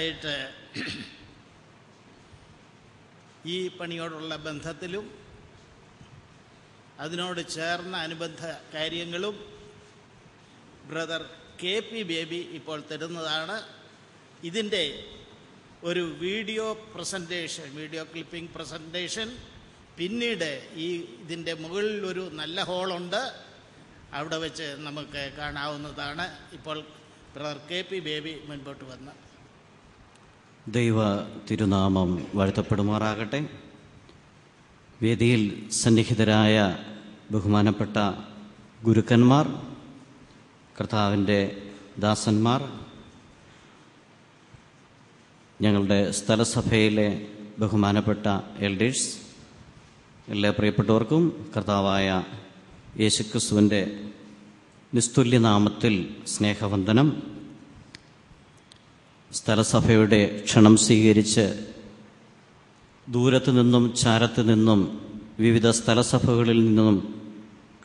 വർഷങ്ങളായിട്ട് ഈ പണിയോടുള്ള ബന്ധത്തിലും അതിനോട് ചേർന്ന അനുബന്ധ കാര്യങ്ങളും ബ്രദർ KP ബേബി ഇപ്പോൾ തരുന്നതാണ്. ഇതിൻ്റെ ഒരു വീഡിയോ ക്ലിപ്പിംഗ് പ്രസൻറ്റേഷൻ പിന്നീട് ഇതിൻ്റെ മുകളിൽ ഒരു നല്ല ഹോളുണ്ട്, അവിടെ വെച്ച് നമുക്ക് കാണാവുന്നതാണ്. ഇപ്പോൾ ബ്രദർ KP ബേബി മുൻപോട്ട് വന്ന് ദൈവ തിരുനാമം വാഴ്ത്തപ്പെടുമാറാകട്ടെ. വേദിയിൽ സന്നിഹിതരായ ബഹുമാനപ്പെട്ട ഗുരുക്കന്മാർ, കർത്താവിൻ്റെ ദാസന്മാർ, ഞങ്ങളുടെ സ്ഥലസഭയിലെ ബഹുമാനപ്പെട്ട എൽഡേഴ്സ്, എല്ലാ പ്രിയപ്പെട്ടവർക്കും കർത്താവായ യേശുക്രിസ്തുവിൻ്റെ നിസ്തുല്യനാമത്തിൽ സ്നേഹവന്ദനം. സ്ഥലസഭയുടെ ക്ഷണം സ്വീകരിച്ച് ദൂരത്തു നിന്നും ചാരത്തു നിന്നും വിവിധ സ്ഥലസഭകളിൽ നിന്നും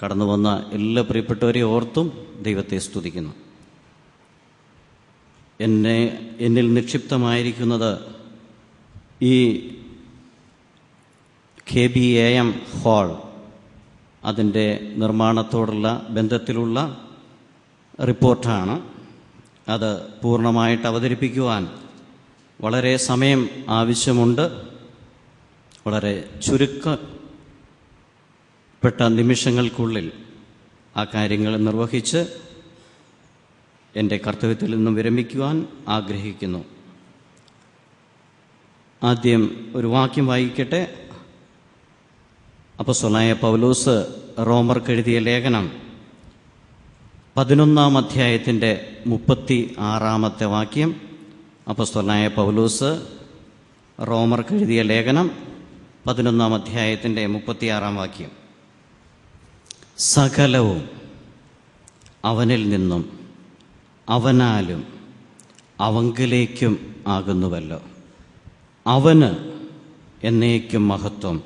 കടന്നു വന്ന എല്ലാ പ്രിയപ്പെട്ടവരെ ഓർത്തും ദൈവത്തെ സ്തുതിക്കുന്നു. എന്നിൽ നിക്ഷിപ്തമായിരിക്കുന്നത് ഈ KBAM ഹാൾ, അതിൻ്റെ നിർമ്മാണത്തോടുള്ള ബന്ധത്തിലുള്ള റിപ്പോർട്ടാണ്. അത് പൂർണ്ണമായിട്ട് അവതരിപ്പിക്കുവാൻ വളരെ സമയം ആവശ്യമുണ്ട്. വളരെ ചുരുക്കപ്പെട്ട നിമിഷങ്ങൾക്കുള്ളിൽ ആ കാര്യങ്ങൾ നിർവഹിച്ച് എൻ്റെ കർത്തവ്യത്തിൽ നിന്നും വിരമിക്കുവാൻ ആഗ്രഹിക്കുന്നു. ആദ്യം ഒരു വാക്യം വായിക്കട്ടെ. അപ്പോസ്തലനായ പൗലോസ് റോമർക്കെഴുതിയ ലേഖനം 11-ാം അധ്യായത്തിൻ്റെ 36-ാമത്തെ വാക്യം. അപ്പോസ്തലനായ പൗലോസ് റോമർക്കെഴുതിയ ലേഖനം 11-ാം അധ്യായത്തിൻ്റെ 36-ാം വാക്യം. സകലവും അവനിൽ നിന്നും അവനാലും അവങ്കിലേക്കും ആകുന്നുവല്ലോ, അവന് എന്നേക്കും മഹത്വം.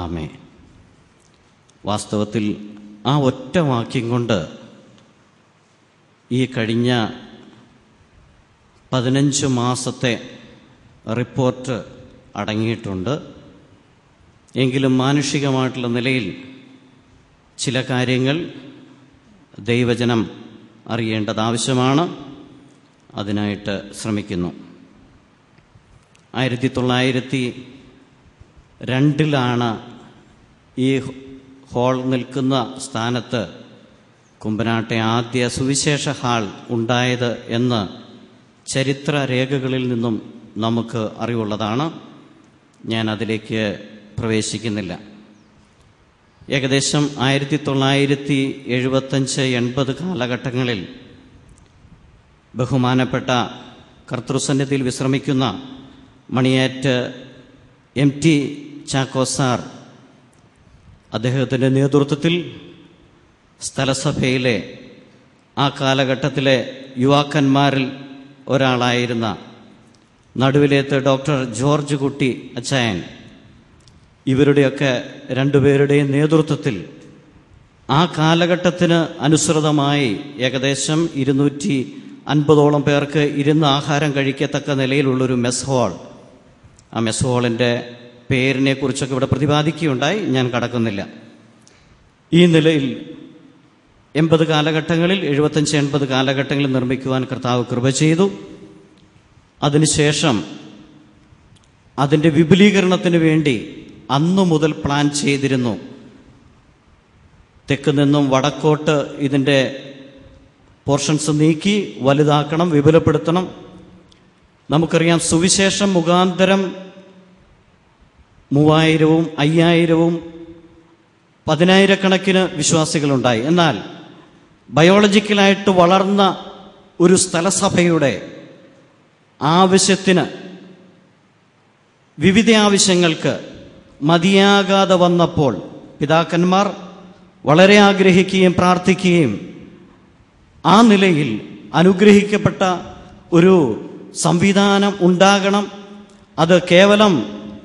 ആമേൻ. വാസ്തവത്തിൽ ആ ഒറ്റ വാക്യം കൊണ്ട് ഈ കഴിഞ്ഞ 15 മാസത്തെ റിപ്പോർട്ട് അടങ്ങിയിട്ടുണ്ട്. എങ്കിലും മാനുഷികമായിട്ടുള്ള നിലയിൽ ചില കാര്യങ്ങൾ ദൈവജനം അറിയേണ്ടത് ആവശ്യമാണ്. അതിനായിട്ട് ശ്രമിക്കുന്നു. 1902 ഈ ഹാൾ നിൽക്കുന്ന സ്ഥാനത്ത് കുമ്പനാട്ടെ ആദ്യ സുവിശേഷ ഹാൾ ഉണ്ടായത് എന്ന് ചരിത്ര രേഖകളിൽ നിന്നും നമുക്ക് അറിവുള്ളതാണ്. ഞാൻ അതിലേക്ക് പ്രവേശിക്കുന്നില്ല. ഏകദേശം 1975-80 കാലഘട്ടങ്ങളിൽ ബഹുമാനപ്പെട്ട കർത്തൃസന്നിധിയിൽ വിശ്രമിക്കുന്ന മണിയാറ്റ് MT ചാക്കോസാർ, അദ്ദേഹത്തിൻ്റെ നേതൃത്വത്തിൽ സ്ഥലസഭയിലെ ആ കാലഘട്ടത്തിലെ യുവാക്കന്മാരിൽ ഒരാളായിരുന്ന നടുവിലേത്ത് ഡോക്ടർ ജോർജ് കുട്ടി അച്ചായൻ, ഇവരുടെയൊക്കെ രണ്ടുപേരുടെയും നേതൃത്വത്തിൽ ആ കാലഘട്ടത്തിന് അനുസൃതമായി ഏകദേശം 250ഓളം പേർക്ക് ഇരുന്ന് ആഹാരം കഴിക്കത്തക്ക നിലയിലുള്ളൊരു മെസ് ഹാൾ, ആ മെസ് ഹാളിൻ്റെ പേരിനെ കുറിച്ചൊക്കെ ഇവിടെ പ്രതിപാദിക്കുകയുണ്ടായി. ഞാൻ കടക്കുന്നില്ല. ഈ നിലയിൽ 80 കാലഘട്ടങ്ങളിൽ 75-80 കാലഘട്ടങ്ങളിൽ നിർമ്മിക്കുവാൻ കർത്താവ് കൃപ ചെയ്തു. അതിനുശേഷം അതിൻ്റെ വിപുലീകരണത്തിന് വേണ്ടി അന്നു മുതൽ പ്ലാൻ ചെയ്തിരുന്നു. തെക്ക് നിന്നും വടക്കോട്ട് ഇതിൻ്റെ പോർഷൻസ് നീക്കി വലുതാക്കണം, വിപുലപ്പെടുത്തണം. നമുക്കറിയാം, സുവിശേഷം മുഖാന്തരം 3000-ഉം 5000-ഉം 10,000-കണക്കിന് വിശ്വാസികളുണ്ടായി. എന്നാൽ ബയോളജിക്കലായിട്ട് വളർന്ന ഒരു സ്ഥലസഭയുടെ ആവശ്യത്തിന്, വിവിധ ആവശ്യങ്ങൾക്ക് മതിയാകാതെ വന്നപ്പോൾ പിതാക്കന്മാർ വളരെ ആഗ്രഹിക്കുകയും പ്രാർത്ഥിക്കുകയും ആ നിലയിൽ അനുഗ്രഹിക്കപ്പെട്ട ഒരു സംവിധാനം ഉണ്ടാകണം. അത് കേവലം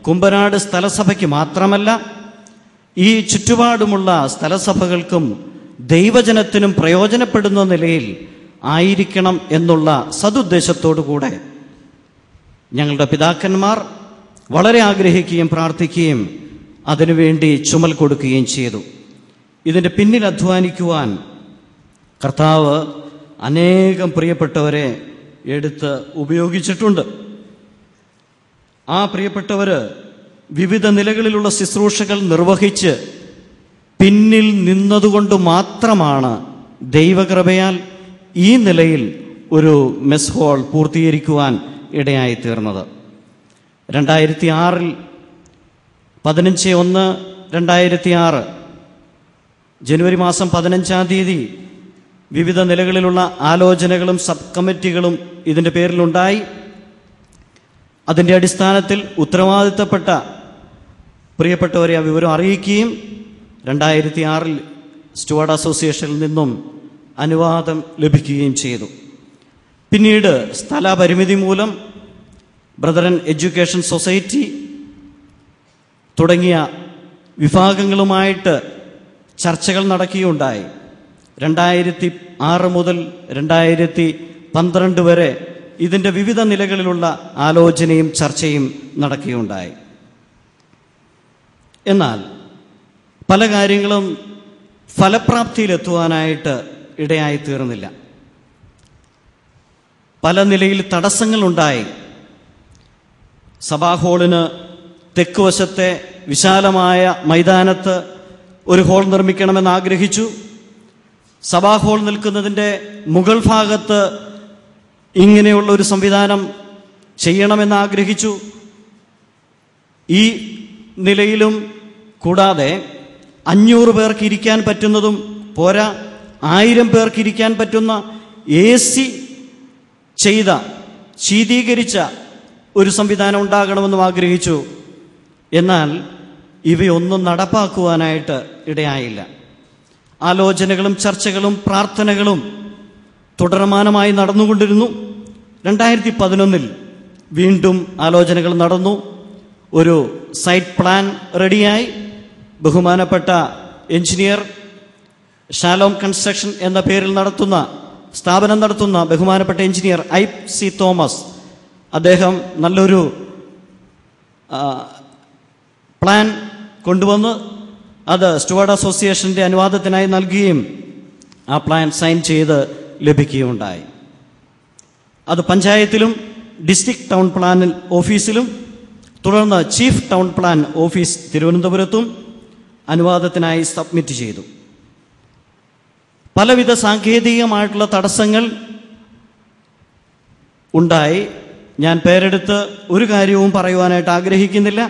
കുമ്പനാട് സ്ഥലസഭയ്ക്ക് മാത്രമല്ല, ഈ ചുറ്റുപാടുമുള്ള സ്ഥലസഭകൾക്കും ദൈവജനത്തിനും പ്രയോജനപ്പെടുന്ന നിലയിൽ ആയിരിക്കണം എന്നുള്ള സതുദ്ദേശത്തോടുകൂടെ ഞങ്ങളുടെ പിതാക്കന്മാർ വളരെ ആഗ്രഹിക്കുകയും പ്രാർത്ഥിക്കുകയും അതിനുവേണ്ടി ചുമൽ കൊടുക്കുകയും ചെയ്തു. ഇതിൻ്റെ പിന്നിൽ അധ്വാനിക്കുവാൻ കർത്താവ് അനേകം പ്രിയപ്പെട്ടവരെ എടുത്ത് ഉപയോഗിച്ചിട്ടുണ്ട്. ആ പ്രിയപ്പെട്ടവർ വിവിധ നിലകളിലുള്ള ശുശ്രൂഷകൾ നിർവഹിച്ച് പിന്നിൽ നിന്നതുകൊണ്ട് മാത്രമാണ് ദൈവകൃപയാൽ ഈ നിലയിൽ ഒരു മെസ് ഹാൾ പൂർത്തീകരിക്കുവാൻ ഇടയായി തീർന്നത്. 2006 15/1/2006 ജനുവരി മാസം 15-ാം തീയതി വിവിധ നിലകളിലുള്ള ആലോചനകളും സബ് കമ്മിറ്റികളും ഇതിൻ്റെ പേരിലുണ്ടായി. അതിൻ്റെ അടിസ്ഥാനത്തിൽ ഉത്തരവാദിത്തപ്പെട്ട പ്രിയപ്പെട്ടവരെ ആ വിവരം അറിയിക്കുകയും 2006 സ്റ്റുവാർഡ് അസോസിയേഷനിൽ നിന്നും അനുവാദം ലഭിക്കുകയും ചെയ്തു. പിന്നീട് സ്ഥലപരിമിതി മൂലം ബ്രദറൻ എഡ്യൂക്കേഷൻ സൊസൈറ്റി തുടങ്ങിയ വിഭാഗങ്ങളുമായിട്ട് ചർച്ചകൾ നടക്കുകയുണ്ടായി. 2006 മുതൽ 2012 വരെ ഇതിൻ്റെ വിവിധ നിലകളിലുള്ള ആലോചനയും ചർച്ചയും നടക്കുകയുണ്ടായി. എന്നാൽ പല കാര്യങ്ങളും ഫലപ്രാപ്തിയിലെത്തുവാനായിട്ട് ഇടയായി തീർന്നില്ല. പല നിലയിൽ തടസ്സങ്ങളുണ്ടായി. സഭാ ഹാളിന് തെക്ക് വശത്തെ വിശാലമായ മൈതാനത്ത് ഒരു ഹാൾ നിർമ്മിക്കണമെന്ന് ആഗ്രഹിച്ചു. സഭാ ഹാൾ നിൽക്കുന്നതിൻ്റെ മുകൾ ഭാഗത്ത് ഇങ്ങനെയുള്ള ഒരു സംവിധാനം ചെയ്യണമെന്ന് ആഗ്രഹിച്ചു. ഈ നിലയിലും കൂടാതെ 500 പേർക്ക് ഇരിക്കാൻ പറ്റുന്നതും പോരാ, 1000 പേർക്ക് ഇരിക്കാൻ പറ്റുന്ന AC ചെയ്ത ശീതീകരിച്ച ഒരു സംവിധാനം ഉണ്ടാകണമെന്നും ആഗ്രഹിച്ചു. എന്നാൽ ഇവയൊന്നും നടപ്പാക്കുവാനായിട്ട് ഇടയായില്ല. ആലോചനകളും ചർച്ചകളും പ്രാർത്ഥനകളും തുടർമാനമായി നടന്നുകൊണ്ടിരുന്നു. 2011 വീണ്ടും ആലോചനകൾ നടന്നു. ഒരു സൈറ്റ് പ്ലാൻ റെഡിയായി. ബഹുമാനപ്പെട്ട എഞ്ചിനീയർ ഷാലോം കൺസ്ട്രക്ഷൻ എന്ന പേരിൽ സ്ഥാപനം നടത്തുന്ന ബഹുമാനപ്പെട്ട എഞ്ചിനീയർ IC തോമസ്, അദ്ദേഹം നല്ലൊരു പ്ലാൻ കൊണ്ടുവന്ന് അത് സ്റ്റുവാർഡ് അസോസിയേഷൻ്റെ അനുവാദത്തിനായി നൽകുകയും ആ പ്ലാൻ സൈൻ ചെയ്ത് ലഭിക്കുകയുണ്ടായി. അത് പഞ്ചായത്തിലും ഡിസ്ട്രിക്ട് ടൗൺ പ്ലാൻ ഓഫീസിലും തുടർന്ന് ചീഫ് ടൗൺ പ്ലാൻ ഓഫീസ് തിരുവനന്തപുരത്തും അനുവാദത്തിനായി സബ്മിറ്റ് ചെയ്തു. പലവിധ സാങ്കേതികമായിട്ടുള്ള തടസ്സങ്ങൾ ഉണ്ടായി. ഞാൻ പേരെടുത്ത് ഒരു കാര്യവും പറയുവാനായിട്ട് ആഗ്രഹിക്കുന്നില്ല.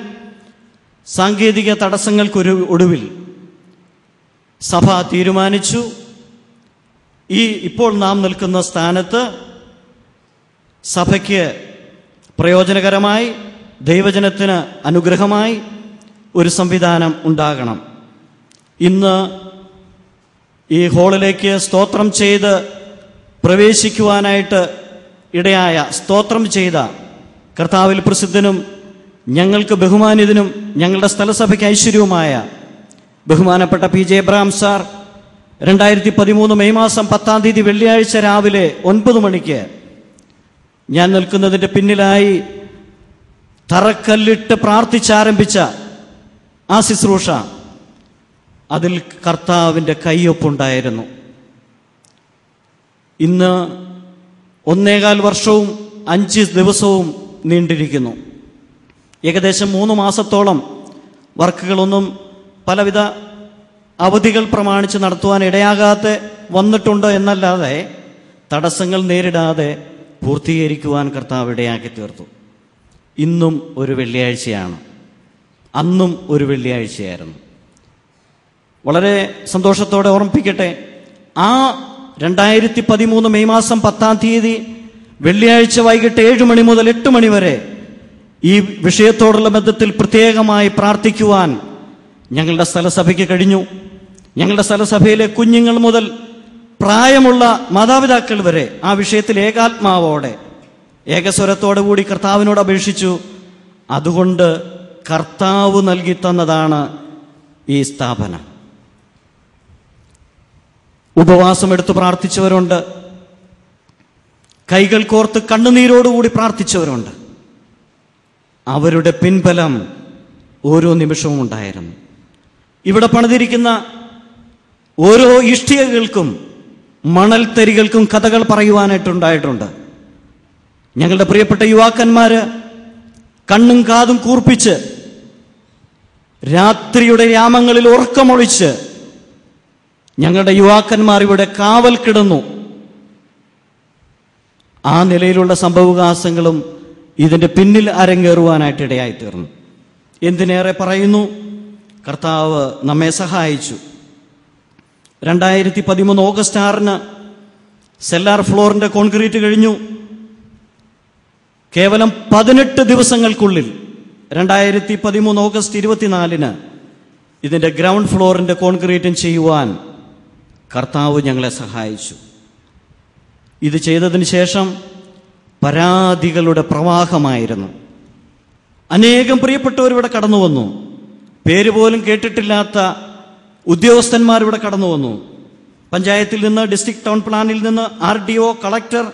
സാങ്കേതിക തടസ്സങ്ങൾക്കൊരു ഒടുവിൽ സഭ തീരുമാനിച്ചു, ഇപ്പോൾ നാം നിൽക്കുന്ന സ്ഥാനത്ത് സഭയ്ക്ക് പ്രയോജനകരമായി ദൈവജനത്തിന് അനുഗ്രഹമായി ഒരു സംവിധാനം ഉണ്ടാകണം. ഇന്ന് ഈ ഹാളിലേക്ക് സ്തോത്രം ചെയ്ത് പ്രവേശിക്കുവാനായിട്ട് ഇടയായ സ്തോത്രം ചെയ്ത കർത്താവിൽ പ്രസിദ്ധനും ഞങ്ങൾക്ക് ബഹുമാനിതനും ഞങ്ങളുടെ സ്ഥലസഭയ്ക്ക് ഐശ്വര്യവുമായ ബഹുമാനപ്പെട്ട PJ എബ്രഹാം സാർ 2013 മെയ് മാസം 10-ാം തീയതി വെള്ളിയാഴ്ച രാവിലെ 9 മണിക്ക് ഞാൻ നിൽക്കുന്നതിൻ്റെ പിന്നിലായി തറക്കല്ലിട്ട് പ്രാർത്ഥിച്ചാരംഭിച്ച ആ ശുശ്രൂഷ, അതിൽ കർത്താവിൻ്റെ കയ്യൊപ്പുണ്ടായിരുന്നു. ഇന്ന് 1.25 വർഷവും 5 ദിവസവും നീണ്ടിരിക്കുന്നു. ഏകദേശം 3 മാസത്തോളം വർക്കുകളൊന്നും പലവിധ അവധികൾ പ്രമാണിച്ച് നടത്തുവാൻ ഇടയാകാതെ വന്നിട്ടുണ്ട് എന്നല്ലാതെ തടസ്സങ്ങൾ നേരിടാതെ പൂർത്തീകരിക്കുവാൻ കർത്താവ് ഇടയാക്കി തീർത്തു. ഇന്നും ഒരു വെള്ളിയാഴ്ചയാണ്, അന്നും ഒരു വെള്ളിയാഴ്ചയായിരുന്നു. വളരെ സന്തോഷത്തോടെ ഓർമ്മിപ്പിക്കട്ടെ, ആ 2013 മെയ് മാസം 10-ാം തീയതി വെള്ളിയാഴ്ച വൈകിട്ട് 7 മണി മുതൽ 8 മണി വരെ ഈ വിഷയത്തോടുള്ള ബന്ധത്തിൽ പ്രത്യേകമായി പ്രാർത്ഥിക്കുവാൻ ഞങ്ങളുടെ സ്ഥലസഭയ്ക്ക് കഴിഞ്ഞു. ഞങ്ങളുടെ സ്ഥലസഭയിലെ കുഞ്ഞുങ്ങൾ മുതൽ പ്രായമുള്ള മാതാപിതാക്കൾ വരെ ആ വിഷയത്തിൽ ഏകാത്മാവോടെ ഏകസ്വരത്തോടു കൂടി കർത്താവിനോട് അപേക്ഷിച്ചു. അതുകൊണ്ട് കർത്താവ് നൽകി തന്നതാണ് ഈ സ്ഥാപനം. ഉപവാസമെടുത്ത് പ്രാർത്ഥിച്ചവരുണ്ട്, കൈകൾ കോർത്ത് കണ്ണുനീരോടുകൂടി പ്രാർത്ഥിച്ചവരുണ്ട്. അവരുടെ പിൻബലം ഓരോ നിമിഷവും ഉണ്ടായിരുന്നു. ഇവിടെ പണിതിരിക്കുന്ന ഓരോ ഇഷ്ടികകൾക്കും മണൽത്തരികൾക്കും കഥകൾ പറയുവാനായിട്ടുണ്ടായിട്ടുണ്ട്. ഞങ്ങളുടെ പ്രിയപ്പെട്ട യുവാക്കന്മാര് കണ്ണും കാതും കൂർപ്പിച്ച് രാത്രിയുടെ യാമങ്ങളിൽ ഉറക്കമൊളിച്ച് ഞങ്ങളുടെ യുവാക്കന്മാർ ഇവിടെ കാവൽ കിടന്നു. ആ നിലയിലുള്ള സംഭവവികാസങ്ങളും ഇതിൻ്റെ പിന്നിൽ അരങ്ങേറുവാനായിട്ട് ഇടയായിത്തീർന്നു. എന്തിനേറെ പറയുന്നു, കർത്താവ് നമ്മെ സഹായിച്ചു. 2013 ഓഗസ്റ്റ് 6 സെല്ലാർ ഫ്ലോറിൻ്റെ കോൺക്രീറ്റ് കഴിഞ്ഞു. കേവലം 18 ദിവസങ്ങൾക്കുള്ളിൽ 2013 ഓഗസ്റ്റ് 24 ഇതിൻ്റെ ഗ്രൗണ്ട് ഫ്ലോറിൻ്റെ കോൺക്രീറ്റും ചെയ്യുവാൻ കർത്താവ് ഞങ്ങളെ സഹായിച്ചു. ഇത് ചെയ്തതിന് ശേഷം പരാതികളുടെ പ്രവാഹമായിരുന്നു. അനേകം പ്രിയപ്പെട്ടവരിവിടെ കടന്നു വന്നു. പേര് പോലും കേട്ടിട്ടില്ലാത്ത ഉദ്യോഗസ്ഥന്മാരിവിടെ കടന്നു വന്നു. പഞ്ചായത്തിൽ നിന്ന്, ഡിസ്ട്രിക്ട് ടൗൺ പ്ലാനിൽ നിന്ന്, RDO, കളക്ടർ,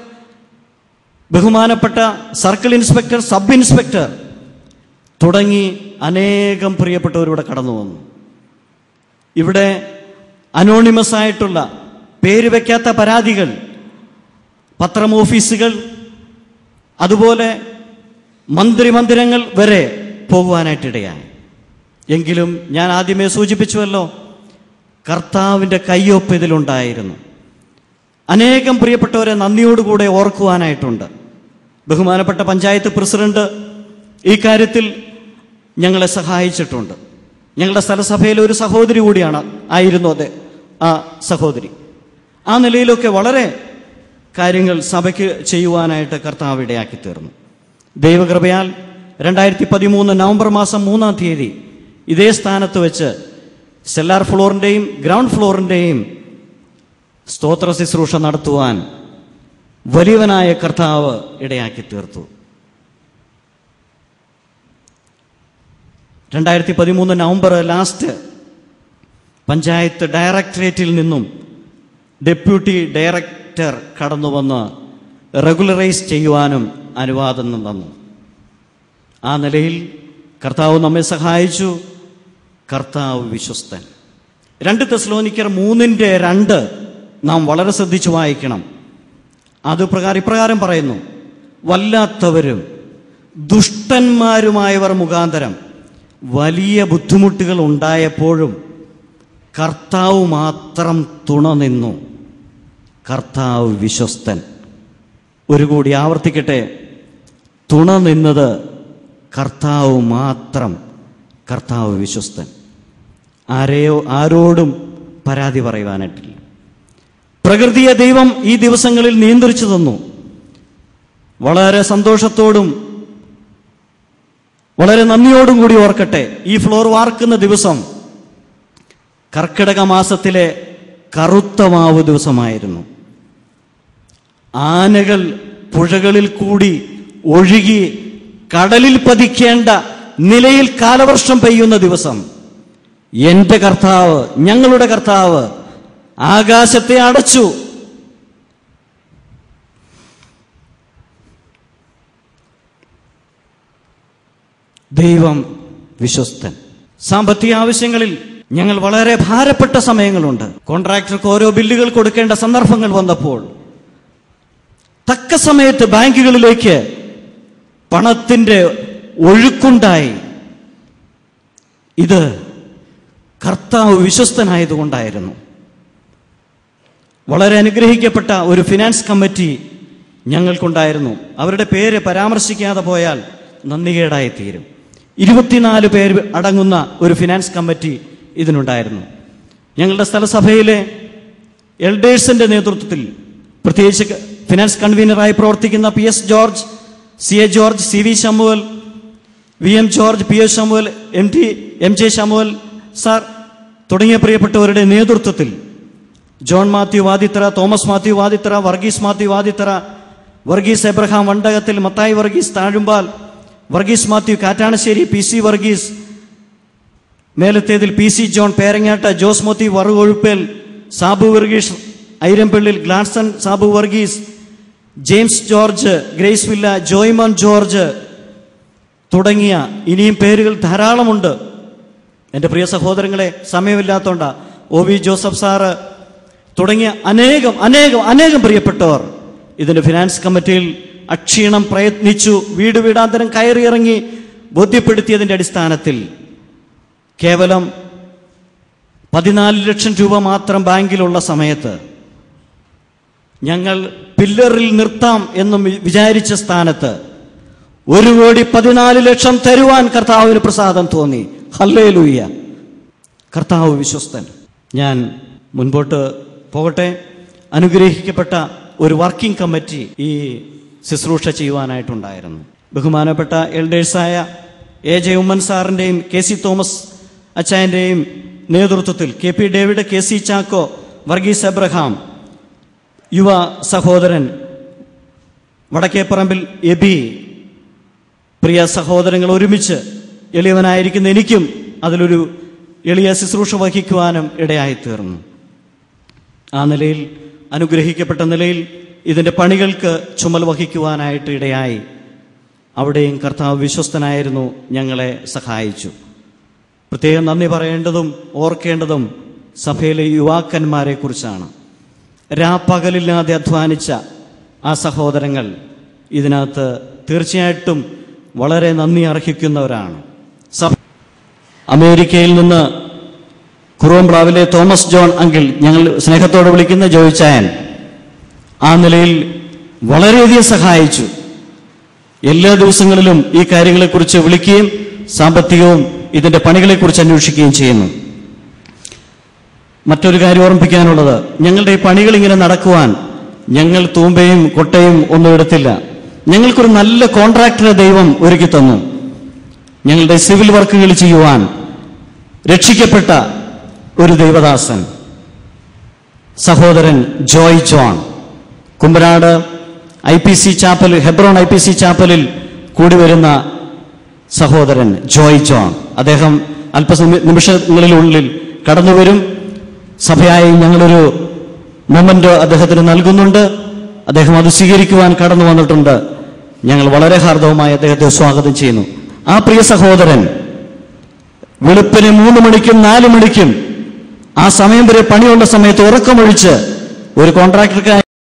ബഹുമാനപ്പെട്ട സർക്കിൾ ഇൻസ്പെക്ടർ, സബ് ഇൻസ്പെക്ടർ തുടങ്ങി അനേകം പ്രിയപ്പെട്ടവരിവിടെ കടന്നു വന്നു. ഇവിടെ അനോണിമസ് ആയിട്ടുള്ള പേര് വയ്ക്കാത്ത പരാതികൾ പത്രം ഓഫീസുകൾ, അതുപോലെ മന്ദിരങ്ങൾ വരെ പോകുവാനായിട്ടിടയായി. എങ്കിലും ഞാൻ ആദ്യമേ സൂചിപ്പിച്ചുവല്ലോ, കർത്താവിൻ്റെ കയ്യൊപ്പ് ഇതിലുണ്ടായിരുന്നു. അനേകം പ്രിയപ്പെട്ടവരെ നന്ദിയോടുകൂടെ ഓർക്കുവാനായിട്ടുണ്ട്. ബഹുമാനപ്പെട്ട പഞ്ചായത്ത് പ്രസിഡന്റ് ഈ കാര്യത്തിൽ ഞങ്ങളെ സഹായിച്ചിട്ടുണ്ട്. ഞങ്ങളുടെ സ്ഥലസഭയിലെ ഒരു സഹോദരി കൂടിയാണ് ആയിരുന്നു അത് ആ സഹോദരി. ആ നിലയിലൊക്കെ വളരെ കാര്യങ്ങൾ സഭയ്ക്ക് ചെയ്യുവാനായിട്ട് കർത്താവ് ഇടയാക്കി തീർന്നു. ദൈവകൃപയാൽ 2013 നവംബർ മാസം 3-ാം തീയതി ഇതേ സ്ഥാനത്ത് വെച്ച് സെല്ലാർ ഫ്ലോറിൻ്റെയും ഗ്രൗണ്ട് ഫ്ലോറിൻ്റെയും സ്തോത്ര ശുശ്രൂഷ നടത്തുവാൻ വലിയവനായ കർത്താവ് ഇടയാക്കി തീർത്തു. 2013 നവംബർ ലാസ്റ്റ് പഞ്ചായത്ത് ഡയറക്ടറേറ്റിൽ നിന്നും ഡെപ്യൂട്ടി ഡയറക്ടർ കടന്നു വന്ന് റെഗുലറൈസ് ചെയ്യുവാനും അനുവാദം തന്നു. ആ നിലയിൽ കർത്താവ് നമ്മെ സഹായിച്ചു. കർത്താവ് വിശ്വസ്തൻ. 2 തെസ്സലോനിക്കർ 3:2 നാം വളരെ ശ്രദ്ധിച്ചു വായിക്കണം. അത് ഇപ്രകാരം പറയുന്നു: വല്ലാത്തവരും ദുഷ്ടന്മാരുമായവർ മുഖാന്തരം വലിയ ബുദ്ധിമുട്ടുകൾ ഉണ്ടായപ്പോഴും കർത്താവ് മാത്രം തുണ നിന്നു. കർത്താവ് വിശ്വസ്തൻ. ഒരു കൂടി ആവർത്തിക്കട്ടെ, തുണ നിന്നത് കർത്താവ് മാത്രം. കർത്താവ് വിശ്വസ്തൻ. ആരോടും പരാതി പറയുവാനായിട്ടില്ല. പ്രകൃതിയെ ദൈവം ഈ ദിവസങ്ങളിൽ നിയന്ത്രിച്ചു തന്നു. വളരെ സന്തോഷത്തോടും വളരെ നന്ദിയോടും കൂടി ഓർക്കട്ടെ, ഈ ഫ്ലോർ വാർക്കുന്ന ദിവസം കർക്കിടക മാസത്തിലെ കറുത്ത മാവ് ദിവസമായിരുന്നു. ആനകൾ പുഴകളിൽ കൂടി ഒഴുകി കടലിൽ പതിക്കേണ്ട നിലയിൽ കാലവർഷം പെയ്യുന്ന ദിവസം എൻ്റെ കർത്താവ്, ഞങ്ങളുടെ കർത്താവ് ആകാശത്തെ അടച്ചു. ദൈവം വിശ്വസ്തൻ. സാമ്പത്തിക ആവശ്യങ്ങളിൽ ഞങ്ങൾ വളരെ ഭാരപ്പെട്ട സമയങ്ങളുണ്ട്. കോൺട്രാക്ടർക്ക് ഓരോ ബില്ലുകൾ കൊടുക്കേണ്ട സന്ദർഭങ്ങൾ വന്നപ്പോൾ തക്ക സമയത്ത് ബാങ്കുകളിലേക്ക് പണത്തിൻ്റെ ഒഴുക്കുണ്ടായി. ഇത് കർത്താവ് വിശ്വസ്തനായതുകൊണ്ടായിരുന്നു. വളരെ അനുഗ്രഹിക്കപ്പെട്ട ഒരു ഫിനാൻസ് കമ്മിറ്റി ഞങ്ങൾക്കുണ്ടായിരുന്നു. അവരുടെ പേര് പരാമർശിക്കാതെ പോയാൽ നന്ദികേടായിത്തീരും. 24 പേര് അടങ്ങുന്ന ഒരു ഫിനാൻസ് കമ്മിറ്റി ഇതിനുണ്ടായിരുന്നു. ഞങ്ങളുടെ സ്ഥലസഭയിലെ എൽഡേഴ്സിൻ്റെ നേതൃത്വത്തിൽ, പ്രത്യേകിച്ച് ഫിനാൻസ് കൺവീനറായി പ്രവർത്തിക്കുന്ന PS George, CA George, CV Samuel, VM George, PS Samuel, MJ Samuel sir തുടങ്ങിയ പ്രിയപ്പെട്ടവരുടെ നേതൃത്വത്തിൽ John Mathew Vadithara, Thomas Mathew Vadithara, Varghese Mathew Vadithara, Varghese Abraham Vandakathil, Mathai Varghese Thazhumpal, Varghese Mathew Kattanassery, PC Varghese Melathethil, PC John Perangatta, Jose Mothi Varukozhuppel, Sabu Varghese Airampallil, Gladson Sabu Varghese, James George Grace villa, Joymon George, തുടങ്ങിയ ഇനിയും പേരുകൾ ധാരാളമുണ്ട്. എൻ്റെ പ്രിയ സഹോദരങ്ങളെ, സമയമില്ലാത്തതുകൊണ്ടാ. OV ജോസഫ് സാറ് തുടങ്ങിയ അനേകം അനേകം അനേകം പ്രിയപ്പെട്ടവർ ഇതിൻ്റെ ഫിനാൻസ് കമ്മിറ്റിയിൽ അക്ഷീണം പ്രയത്നിച്ചു. വീട് വീടാന്തരം കയറിയിറങ്ങി ബോധ്യപ്പെടുത്തിയതിൻ്റെ അടിസ്ഥാനത്തിൽ കേവലം 14 ലക്ഷം രൂപ മാത്രം ബാങ്കിലുള്ള സമയത്ത് ഞങ്ങൾ പില്ലറിൽ നിർത്താം എന്നും വിചാരിച്ച സ്ഥാനത്ത് 1,14,00,000 തരുവാൻ കർത്താവിന് പ്രസാദം തോന്നി. ഹല്ലേലൂയ! കർത്താവ് വിശ്വസ്തൻ. ഞാൻ മുൻപോട്ട് പോകട്ടെ. അനുഗ്രഹിക്കപ്പെട്ട ഒരു വർക്കിംഗ് കമ്മിറ്റി ഈ ശുശ്രൂഷ ചെയ്യുവാനായിട്ടുണ്ടായിരുന്നു. ബഹുമാനപ്പെട്ട എൽഡേഴ്സായ AJ ഉമ്മൻ സാറിൻ്റെയും KC തോമസ് അച്ചായൻ്റെയും നേതൃത്വത്തിൽ KP David, KC Chacko, Varghese Abraham, യുവ സഹോദരൻ വടക്കേപ്പറമ്പിൽ എബി, പ്രിയ സഹോദരങ്ങൾ ഒരുമിച്ച് എളിയവനായിരിക്കുന്ന എനിക്കും അതിലൊരു എളിയ ശുശ്രൂഷ വഹിക്കുവാനും ഇടയായിത്തീർന്നു. ആ നിലയിൽ, അനുഗ്രഹിക്കപ്പെട്ട നിലയിൽ ഇതിൻ്റെ പണികൾക്ക് ചുമൽ വഹിക്കുവാനായിട്ട് ഇടയായി. അവിടെയും കർത്താവ് വിശ്വസ്തനായിരുന്നു, ഞങ്ങളെ സഹായിച്ചു. പ്രത്യേകം നന്ദി പറയേണ്ടതും ഓർക്കേണ്ടതും സഭയിലെ യുവാക്കന്മാരെ കുറിച്ചാണ്. രാപ്പകലില്ലാതെ അധ്വാനിച്ച ആ സഹോദരങ്ങൾ ഇതിനകത്ത് തീർച്ചയായിട്ടും വളരെ നന്ദി അർഹിക്കുന്നവരാണ്. അമേരിക്കയിൽ നിന്ന് കുറുവംപ്ലാവിലെ തോമസ് ജോൺ അങ്കിൾ, ഞങ്ങൾ സ്നേഹത്തോടെ വിളിക്കുന്ന ജോയിച്ചായൻ, ആ നിലയിൽ വളരെയധികം സഹായിച്ചു. എല്ലാ ദിവസങ്ങളിലും ഈ കാര്യങ്ങളെക്കുറിച്ച് വിളിക്കുകയും സാമ്പത്തികവും ഇതിൻ്റെ പണികളെക്കുറിച്ച് അന്വേഷിക്കുകയും ചെയ്യുന്നു. മറ്റൊരു കാര്യം ഓർമ്മിപ്പിക്കാനുള്ളത്, ഞങ്ങളുടെ ഈ പണികൾ ഇങ്ങനെ നടക്കുവാൻ ഞങ്ങൾ തൂമ്പയും കൊട്ടയും ഒന്നും എടുത്തില്ല. ഞങ്ങൾക്കൊരു നല്ല കോൺട്രാക്ടറെ ദൈവം ഒരുക്കി തന്നു. ഞങ്ങളുടെ സിവിൽ വർക്കുകൾ ചെയ്യുവാൻ രക്ഷിക്കപ്പെട്ട ഒരു ദൈവദാസൻ, സഹോദരൻ Joy John, Kumbanad IPC chapel, Hebron IPC ചാപ്പലിൽ കൂടി വരുന്ന സഹോദരൻ ജോയ് ജോൺ. അദ്ദേഹം നിമിഷങ്ങളിലുള്ളിൽ കടന്നു വരും. സഭയായി ഞങ്ങളൊരു മൊമെന്റ് അദ്ദേഹത്തിന് നൽകുന്നുണ്ട്. അദ്ദേഹം അത് സ്വീകരിക്കുവാൻ കടന്നു വന്നിട്ടുണ്ട്. ഞങ്ങൾ വളരെ ഹാർദവമായി അദ്ദേഹത്തെ സ്വാഗതം ചെയ്യുന്നു. ആ പ്രിയ സഹോദരൻ വെളുപ്പിന് 3 മണിക്കും 4 മണിക്കും ആ സമയം വരെ പണിയുള്ള സമയത്ത് ഉറക്കമൊഴിച്ച് ഒരു കോൺട്രാക്ടർക്ക്